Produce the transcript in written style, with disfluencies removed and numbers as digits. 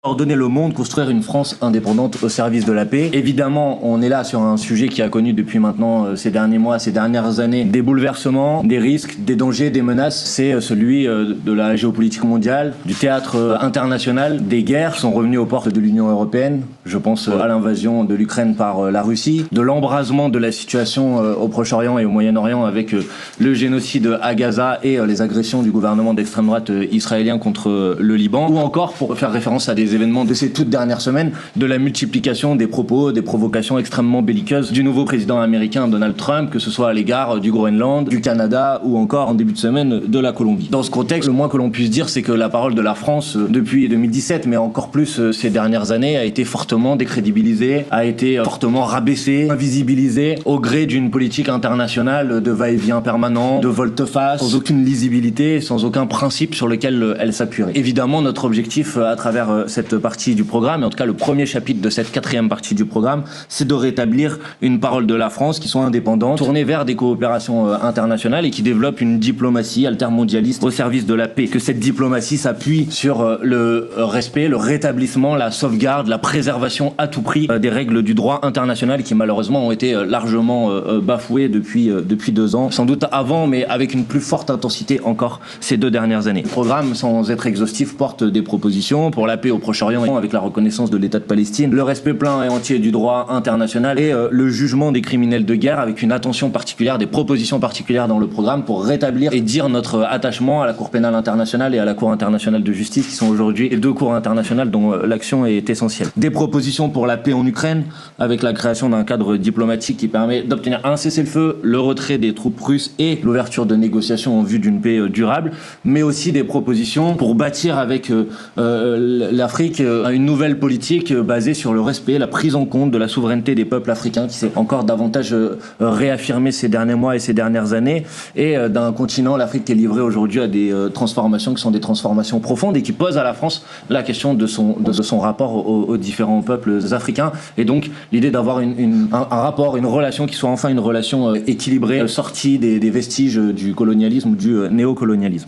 Ordonner le monde, construire une France indépendante au service de la paix. Évidemment, on est là sur un sujet qui a connu depuis maintenant ces derniers mois, ces dernières années, des bouleversements, des risques, des dangers, des menaces. C'est celui de la géopolitique mondiale, du théâtre international. Des guerres sont revenues aux portes de l'Union européenne. Je pense à l'invasion de l'Ukraine par la Russie, de l'embrasement de la situation au Proche-Orient et au Moyen-Orient avec le génocide à Gaza et les agressions du gouvernement d'extrême droite israélien contre le Liban, ou encore, pour faire référence à des événements de ces toutes dernières semaines, de la multiplication des propos, des provocations extrêmement belliqueuses du nouveau président américain Donald Trump, que ce soit à l'égard du Groenland, du Canada ou encore en début de semaine de la Colombie. Dans ce contexte, le moins que l'on puisse dire, c'est que la parole de la France, depuis 2017, mais encore plus ces dernières années, a été fortement décrédibilisée, a été fortement rabaissée, invisibilisée, au gré d'une politique internationale de va-et-vient permanent, de volte-face, sans aucune lisibilité, sans aucun principe sur lequel elle s'appuierait. Évidemment, notre objectif à travers cette partie du programme, et en tout cas le premier chapitre de cette 4e partie du programme, c'est de rétablir une parole de la France qui soit indépendante, tournée vers des coopérations internationales et qui développe une diplomatie altermondialiste au service de la paix. Que cette diplomatie s'appuie sur le respect, le rétablissement, la sauvegarde, la préservation à tout prix des règles du droit international qui malheureusement ont été largement bafouées depuis 2 ans, sans doute avant, mais avec une plus forte intensité encore ces 2 dernières années. Le programme, sans être exhaustif, porte des propositions pour la paix au Proche-Orient avec la reconnaissance de l'État de Palestine, le respect plein et entier du droit international et le jugement des criminels de guerre, avec une attention particulière, des propositions particulières dans le programme pour rétablir et dire notre attachement à la Cour pénale internationale et à la Cour internationale de justice, qui sont aujourd'hui les 2 cours internationales dont l'action est essentielle. Des propositions pour la paix en Ukraine, avec la création d'un cadre diplomatique qui permet d'obtenir un cessez-le-feu, le retrait des troupes russes et l'ouverture de négociations en vue d'une paix durable, mais aussi des propositions pour bâtir avec l'Afrique une nouvelle politique basée sur le respect, la prise en compte de la souveraineté des peuples africains, qui s'est encore davantage réaffirmée ces derniers mois et ces dernières années, et d'un continent, l'Afrique, qui est livrée aujourd'hui à des transformations qui sont des transformations profondes et qui posent à la France la question de son rapport aux différents peuples africains, et donc l'idée d'avoir un rapport, une relation qui soit enfin une relation équilibrée, sortie des vestiges du colonialisme ou du néocolonialisme.